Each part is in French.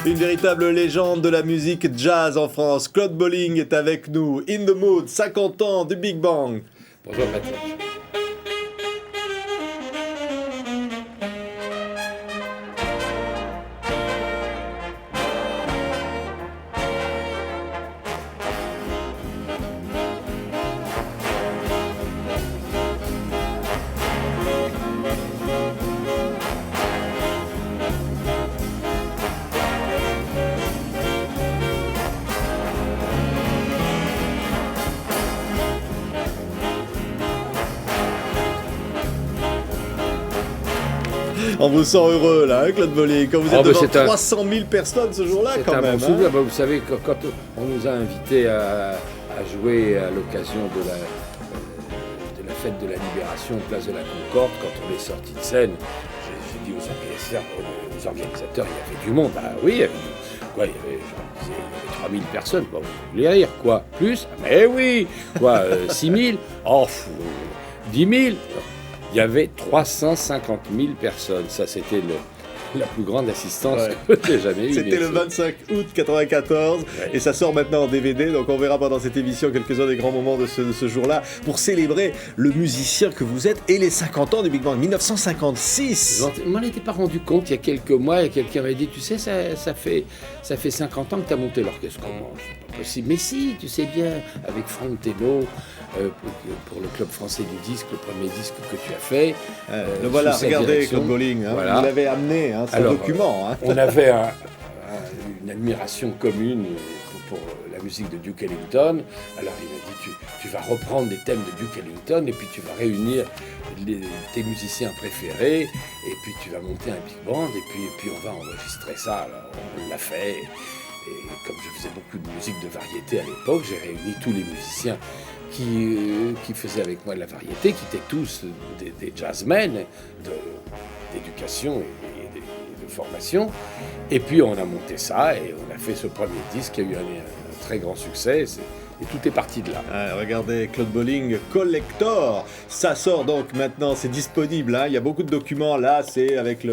Une véritable légende de la musique jazz en France. Claude Bolling est avec nous. In the Mood, 50 ans du Big Bang. Bonjour Patrick. On vous sent heureux là, hein, Claude Bolling, quand vous êtes devant 300 000 personnes ce jour-là quand même. C'est un bon souvenir. Vous savez, quand on nous a invités à jouer à l'occasion de la fête de la Libération, place de la Concorde, quand on est sorti de scène, j'ai dit aux organisateurs, il y avait du monde. Ah oui, il y avait 3000 personnes. Bon, vous voulez rire, quoi? Plus? Mais oui! Quoi, 6000? Oh, 10 000? Il y avait 350 000 personnes. Ça, c'était la plus grande assistance que j'ai jamais eue. C'était le 25 août 94 et ça sort maintenant en DVD. Donc on verra pendant cette émission quelques-uns des grands moments de ce jour-là pour célébrer le musicien que vous êtes et les 50 ans du Big Bang, 1956. Je m'en étais pas rendu compte il y a quelques mois et quelqu'un m'a dit, tu sais, ça fait 50 ans que tu as monté l'orchestre. Comment? C'est pas possible. Mais si, tu sais bien, avec Franck Thénault, pour le Club français du disque, le premier disque que tu as fait. Le voilà, regardez Claude Bolling, hein, voilà. Vous l'avez amené, hein, c'est un document. Hein. On avait une admiration commune pour la musique de Duke Ellington. Alors il m'a dit, tu vas reprendre des thèmes de Duke Ellington et puis tu vas réunir tes musiciens préférés et puis tu vas monter un big band et puis on va enregistrer ça. Alors on l'a fait. Et comme je faisais beaucoup de musique de variété à l'époque, j'ai réuni tous les musiciens qui faisaient avec moi de la variété, qui étaient tous des jazzmen d'éducation et de formation. Et puis on a monté ça et on a fait ce premier disque qui a eu un très grand succès. Et tout est parti de là. Regardez, Claude Bolling, Collector. Ça sort donc maintenant, c'est disponible. Hein. Il y a beaucoup de documents là. C'est avec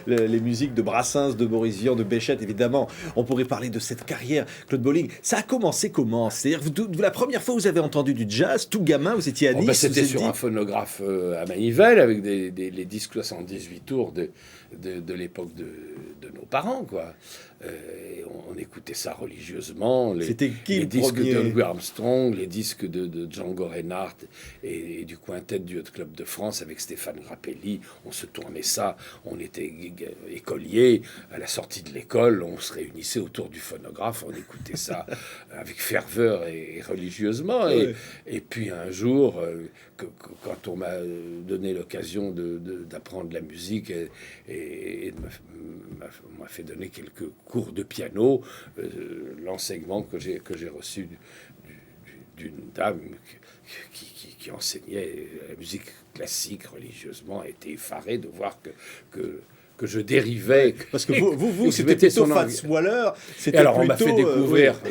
les musiques de Brassens, de Boris Vian, de Béchette, évidemment. On pourrait parler de cette carrière, Claude Bolling. Ça a commencé comment? C'est-à-dire, la première fois que vous avez entendu du jazz, tout gamin, vous étiez à Nice. C'était sur un phonographe à Manivelle avec les disques 78 tours de l'époque de nos parents, quoi. Et on écoutait ça religieusement. C'était qui les disques premier? de Louis Armstrong, les disques de Django Reinhardt et du quintet du Hot Club de France avec Stéphane Grappelli. On se tournait ça. On était écoliers. À la sortie de l'école, on se réunissait autour du phonographe. On écoutait ça avec ferveur et religieusement. Et puis un jour, quand on m'a donné l'occasion d'apprendre la musique et m'a fait donner quelques cours de piano, l'enseignement que j'ai reçu d'une dame qui enseignait la musique classique religieusement a été effarée de voir que je dérivais. Parce que vous c'était plutôt Fats Waller. Alors on m'a fait découvrir,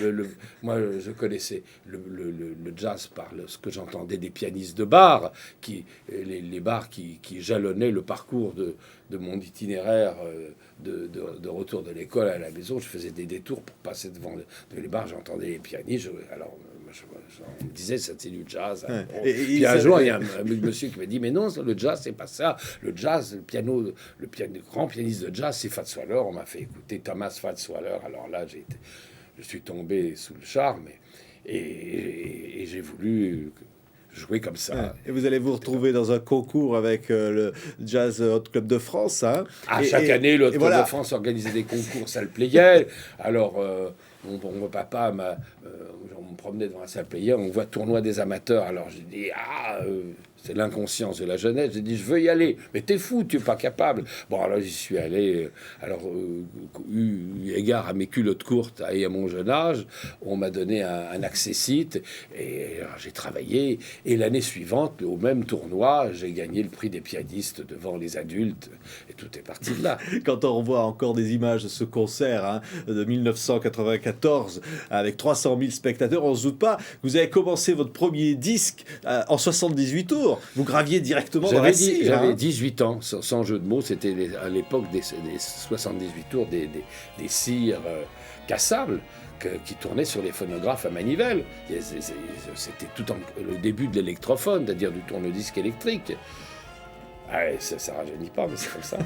moi je connaissais le jazz par ce que j'entendais des pianistes de bar, les bars qui jalonnaient le parcours de mon itinéraire de retour de l'école à la maison. Je faisais des détours pour passer devant les bars, j'entendais les pianistes. On me disait ça c'est du jazz. Hein. Puis un jour il y a un monsieur qui m'a dit mais non, le jazz c'est pas ça. Le jazz, le grand pianiste de jazz c'est Fats Waller. On m'a fait écouter Thomas Fats Waller. Alors là je suis tombé sous le charme et j'ai voulu jouer comme ça. Et vous allez vous retrouver dans un concours avec le Jazz Hot Club de France. Hein. Chaque année, le Hot Club de France organisait des concours salle Pleyel. Alors, mon papa on me promenait dans la salle Pleyel, on voit tournoi des amateurs. Alors, j'ai dit, c'est l'inconscience de la jeunesse. J'ai dit, je veux y aller. Mais t'es fou, tu es pas capable. Bon, alors j'y suis allé. Alors, eu égard à mes culottes courtes et à mon jeune âge, on m'a donné un accessite. Et alors, j'ai travaillé. Et l'année suivante, au même tournoi, j'ai gagné le prix des pianistes devant les adultes. Et tout est parti de là. Quand on revoit encore des images de ce concert de 1994 avec 300 000 spectateurs, on ne se doute pas. Vous avez commencé votre premier disque en 78 tours. tours. Vous graviez directement dans la cire. J'avais 18 ans, sans jeu de mots. C'était à l'époque des 78 tours des cires cassables qui tournaient sur les phonographes à manivelle. C'était le début de l'électrophone, c'est-à-dire du tourne-disque électrique. Ah, ça rajeunit pas, mais c'est comme ça.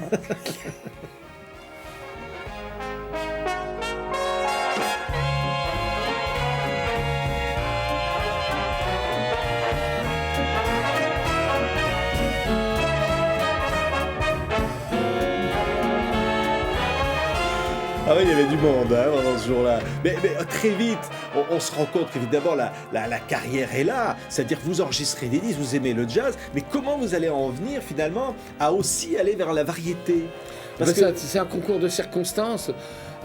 Ah oui, il y avait du monde pendant ce jour-là. Mais très vite, on se rend compte qu'évidemment la carrière est là. C'est-à-dire que vous enregistrez des disques, vous aimez le jazz, mais comment vous allez en venir finalement à aussi aller vers la variété? Parce que c'est un concours de circonstances.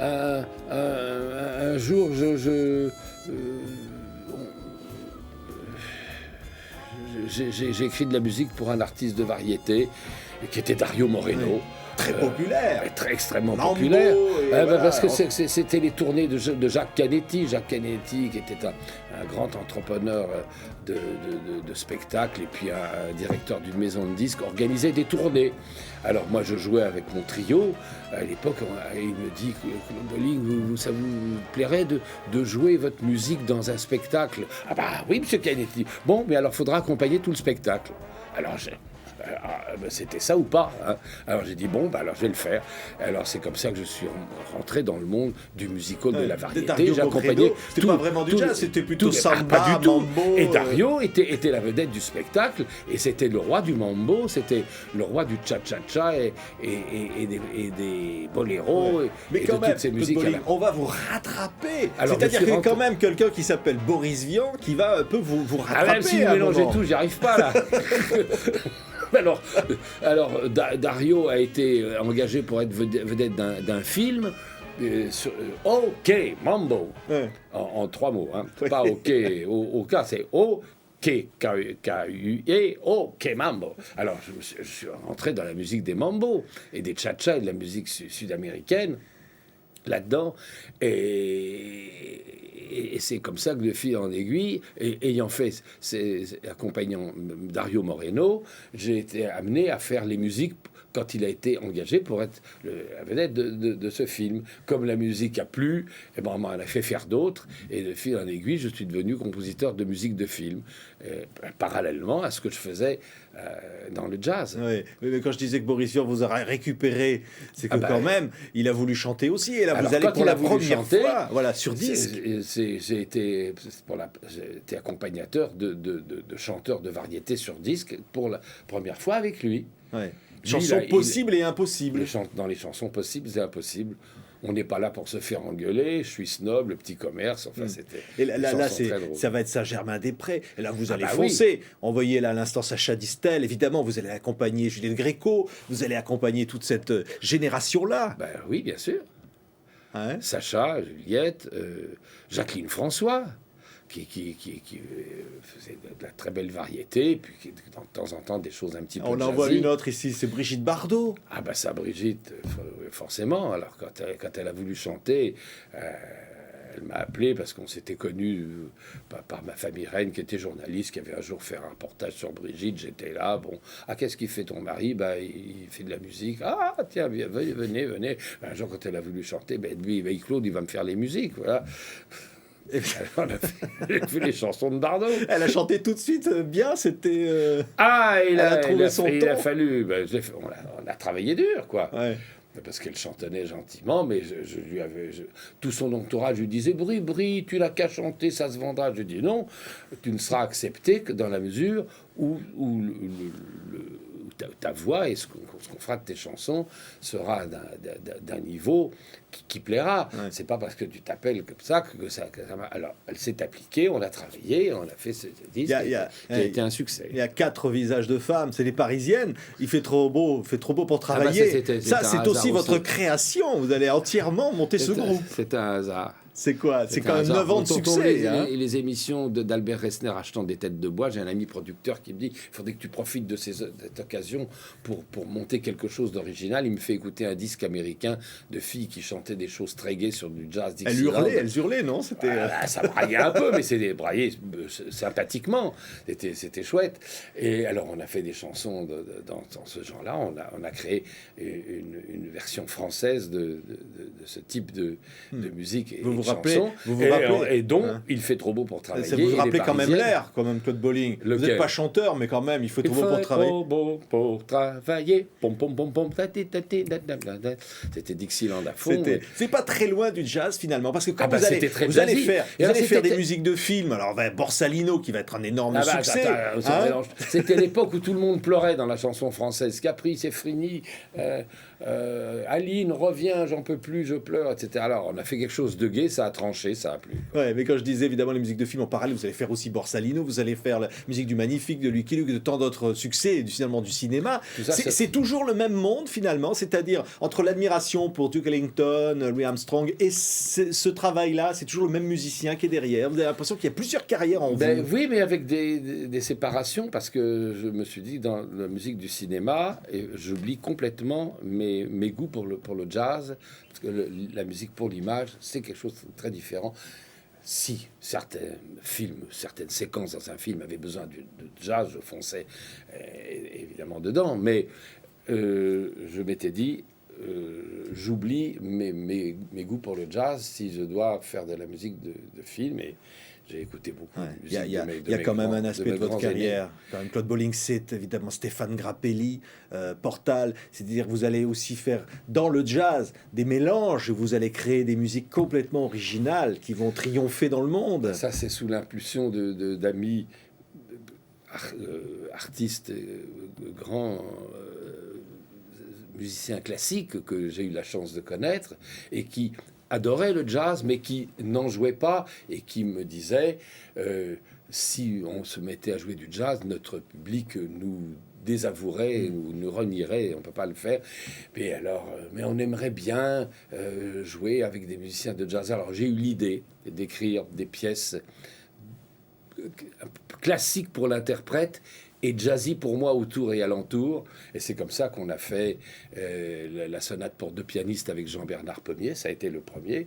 Un jour, j'ai écrit de la musique pour un artiste de variété qui était Dario Moreno. Oui. Très populaire. Extrêmement Mambo, populaire. voilà. Parce que c'était les tournées de Jacques Canetti. Jacques Canetti, qui était un grand entrepreneur de spectacle et puis un directeur d'une maison de disques, organisait des tournées. Alors moi, je jouais avec mon trio. À l'époque, il me dit, Bolling, ça vous plairait de jouer votre musique dans un spectacle? Ah bah oui, monsieur Canetti. Bon, mais alors, il faudra accompagner tout le spectacle. Alors, c'était ça ou pas, hein. Alors j'ai dit alors je vais le faire. Alors c'est comme ça que je suis rentré dans le monde du musical de la variété. J'accompagnais. C'était pas vraiment du jazz, c'était plutôt samba, pas du tout. mambo. Et Dario était la vedette du spectacle et c'était le roi du mambo, c'était le roi du cha-cha-cha et des boléros mais et quand de même, toutes ces musiques. on va vous rattraper. Alors, c'est-à-dire qu'il y a quand même quelqu'un qui s'appelle Boris Vian qui va un peu vous rattraper. Même si vous mélangez tout, j'y arrive pas là. Alors, Dario a été engagé pour être vedette d'un film. OK, Mambo. Ouais. En 3 mots. Hein. Ouais. Pas OK, OK, c'est OK, K-U-E, OK, Mambo. Alors, je suis rentré dans la musique des Mambo et des cha-cha et de la musique sud-américaine là-dedans. Et c'est comme ça que de fil en aiguille, ayant fait, accompagnant Dario Moreno, j'ai été amené à faire les musiques quand il a été engagé pour être la vedette de ce film. Comme la musique a plu, et on m'en a fait faire d'autres, et de fil en aiguille, je suis devenu compositeur de musique de film, parallèlement à ce que je faisais dans le jazz. Oui, mais quand je disais que Boris Vian vous a récupéré, c'est que quand même, il a voulu chanter aussi, et là vous allez pour la première fois, voilà, sur disque. J'ai été accompagnateur de chanteurs de variété sur disque pour la première fois avec lui. Ouais. Chansons possibles et impossibles. Dans les chansons possibles et impossibles. On n'est pas là pour se faire engueuler. Je suis snob, le petit commerce. Enfin, c'était. Et là ça va être Saint-Germain-des-Prés. Et là, vous allez foncer. Oui. Envoyez là à l'instant Sacha Distel. Évidemment, vous allez accompagner Juliette Gréco. Vous allez accompagner toute cette génération-là. Ben oui, bien sûr. Ouais. Sacha, Juliette, Jacqueline François. Qui faisait de la très belle variété, puis qui, de temps en temps, des choses un petit peu On en voit une autre ici, c'est Brigitte Bardot. Ah ben ça, Brigitte, forcément. Alors, quand elle a voulu chanter, elle m'a appelé parce qu'on s'était connus par ma famille reine, qui était journaliste, qui avait un jour fait un reportage sur Brigitte. J'étais là, bon, qu'est-ce qu'il fait ton mari? Il fait de la musique. Ah, tiens, venez. Un jour, quand elle a voulu chanter, lui, Claude, il va me faire les musiques, voilà. Et puis, on a fait les chansons de Bardot. Elle a chanté tout de suite bien, c'était... il a fallu... on a travaillé dur, quoi. Ouais. Parce qu'elle chantonnait gentiment, mais je lui avais... tout son entourage lui disait « Bri, tu n'as qu'à chanter, ça se vendra. » Je dis « Non, tu ne seras accepté que dans la mesure où ta voix et ce qu'on fera de tes chansons sera d'un niveau qui plaira. Ouais. C'est pas parce que tu t'appelles comme ça que ça va. Alors, elle s'est appliquée, on a travaillé, on a fait ce disque qui a été un succès. Il y a 4 visages de femmes, c'est les Parisiennes. Il fait trop beau pour travailler. C'est aussi votre création. Vous allez entièrement monter ce groupe. C'est un hasard. C'est quoi? C'est C'était quand un même hasard. 9 ans de Quand on succès. les, Hein. les émissions d'Albert Resner achetant des têtes de bois, j'ai un ami producteur qui me dit il faudrait que tu profites de cette occasion pour monter quelque chose d'original. Il me fait écouter un disque américain de filles qui chantaient des choses très gaies sur du jazz Dixieland. Elles hurlaient, non? C'était. Ça braillait un peu, mais c'était braillé sympathiquement. C'était chouette. Et alors, on a fait des chansons dans ce genre-là. On a créé une version française de ce type de musique et de chansons. Et dont il fait trop beau pour travailler. Ça vous rappelez quand même l'air, quand même, Claude Bolling. Vous n'êtes pas chanteur, mais quand même, il faut trop beau pour travailler. Trop beau pour travailler. Pom, pom, pom, pom, c'était Dixieland à fond. C'est pas très loin du jazz finalement, parce que quand vous allez faire des musiques de films, alors Borsalino qui va être un énorme succès. C'était l'époque où tout le monde pleurait dans la chanson française. Capri, c'est fini. Aline, reviens, j'en peux plus, je pleure, etc. Alors, on a fait quelque chose de gai, ça a tranché, ça a plu. Ouais, mais quand je disais évidemment les musiques de films en parallèle, vous allez faire aussi Borsalino, vous allez faire la musique du Magnifique, de Lucky Luke, de tant d'autres succès, finalement du cinéma. C'est toujours le même monde finalement, c'est-à-dire entre l'admiration pour Duke Ellington, Louis Armstrong et ce travail-là, c'est toujours le même musicien qui est derrière. Vous avez l'impression qu'il y a plusieurs carrières en vous. Oui, mais avec des séparations, parce que je me suis dit dans la musique du cinéma, et j'oublie complètement mes goûts pour le jazz, parce que la musique pour l'image, c'est quelque chose de très différent. Si certains films, certaines séquences dans un film avaient besoin de jazz, je fonçais évidemment dedans, mais je m'étais dit, j'oublie mes goûts pour le jazz si je dois faire de la musique de film, et j'ai écouté beaucoup de musique. Il y a quand même un aspect de votre carrière. Quand même, Claude Bolling, c'est évidemment Stéphane Grappelli, Portal. C'est-à-dire que vous allez aussi faire dans le jazz des mélanges. Vous allez créer des musiques complètement originales qui vont triompher dans le monde. Ça, c'est sous l'impulsion d'amis artistes, grands musiciens classiques que j'ai eu la chance de connaître et qui adoraient le jazz, mais qui n'en jouaient pas et qui me disaient si on se mettait à jouer du jazz, notre public nous désavouerait ou nous renierait, on peut pas le faire. Mais alors, mais on aimerait bien jouer avec des musiciens de jazz. Alors j'ai eu l'idée d'écrire des pièces classiques pour l'interprète et jazzy pour moi autour et alentour. Et c'est comme ça qu'on a fait la sonate pour deux pianistes avec Jean-Bernard Pommier. Ça a été le premier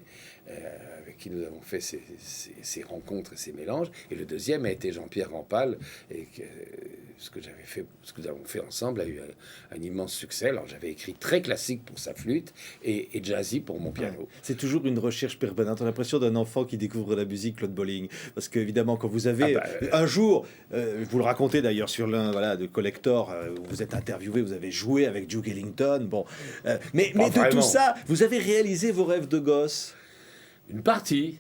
avec qui nous avons fait ces rencontres et ces mélanges. Et le deuxième a été Jean-Pierre Rampal. Et ce que nous avons fait ensemble a eu un immense succès. Alors j'avais écrit très classique pour sa flûte et jazzy pour mon piano. Ouais. C'est toujours une recherche permanente. On a l'impression d'un enfant qui découvre la musique, Claude Bolling. Parce qu'évidemment, quand vous avez un jour, vous le racontez d'ailleurs sur l'un de Collector, où vous êtes interviewé, vous avez joué avec Duke Ellington. Bon, mais de tout ça, vous avez réalisé vos rêves de gosse. Une partie.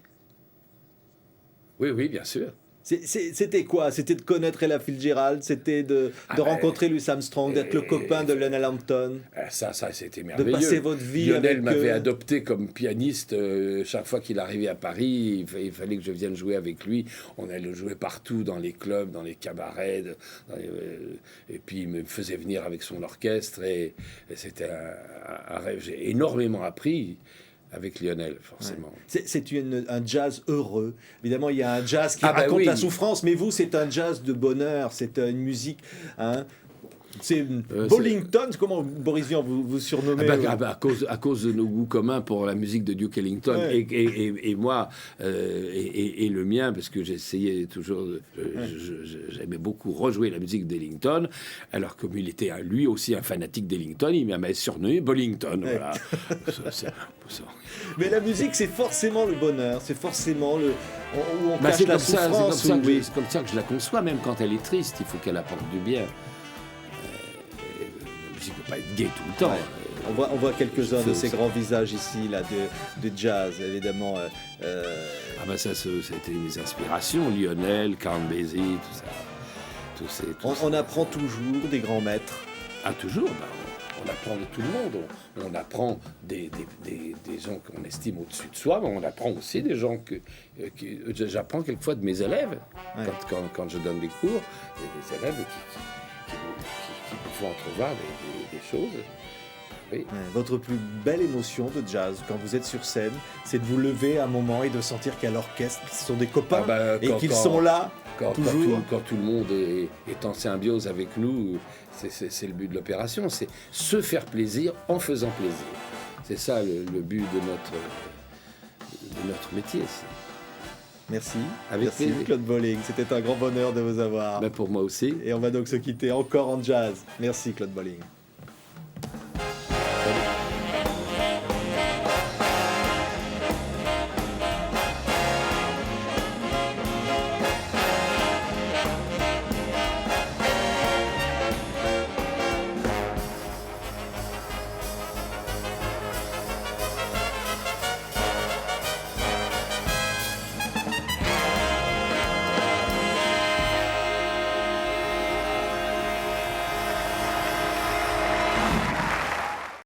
Oui, bien sûr. C'était quoi? C'était de connaître Ella Fitzgerald, c'était de rencontrer Louis Armstrong, d'être le copain de Lionel Hampton. Ça, c'était merveilleux. De passer votre vie Lionel m'avait adopté comme pianiste. Chaque fois qu'il arrivait à Paris, il fallait que je vienne jouer avec lui. On allait jouer partout, dans les clubs, dans les cabarets. Et puis, il me faisait venir avec son orchestre. Et c'était un rêve. J'ai énormément appris avec Lionel, forcément. Ouais. C'est un jazz heureux. Évidemment, il y a un jazz qui raconte la souffrance, mais vous, c'est un jazz de bonheur, c'est une musique... Hein, c'est Bollington, comment Boris Vian vous surnommez à cause de nos goûts communs pour la musique de Duke Ellington et moi et le mien, parce que j'essayais toujours j'aimais beaucoup rejouer la musique d'Ellington, alors comme il était lui aussi un fanatique d'Ellington, il m'avait surnommé Bollington. Voilà. Mais la musique, c'est forcément le bonheur, c'est forcément où on cache la souffrance. C'est comme ça que je la conçois, même quand elle est triste, il faut qu'elle apporte du bien. Il ne peut pas être gay tout le temps. Ouais. On voit quelques-uns de ces grands visages ici, là, de jazz, évidemment. Ça, c'était mes inspirations. Lionel, Count Basie, tout ça. On apprend toujours des grands maîtres. Ah, toujours. On apprend de tout le monde. On apprend des gens qu'on estime au-dessus de soi, mais on apprend aussi des gens j'apprends quelquefois de mes élèves. Ouais. Quand je donne des cours, des élèves qui me font entrevoir des choses. Oui. Ouais, votre plus belle émotion de jazz, quand vous êtes sur scène, c'est de vous lever un moment et de sentir qu'il y a l'orchestre, qu'ils sont des copains Ah bah, et qu'ils sont là toujours. Quand tout le monde est en symbiose avec nous, c'est le but de l'opération, c'est se faire plaisir en faisant plaisir. C'est ça le but de notre métier. Merci. Avec Merci plaisir. Claude Bolling, c'était un grand bonheur de vous avoir. Ben pour moi aussi. Et on va donc se quitter encore en jazz. Merci Claude Bolling.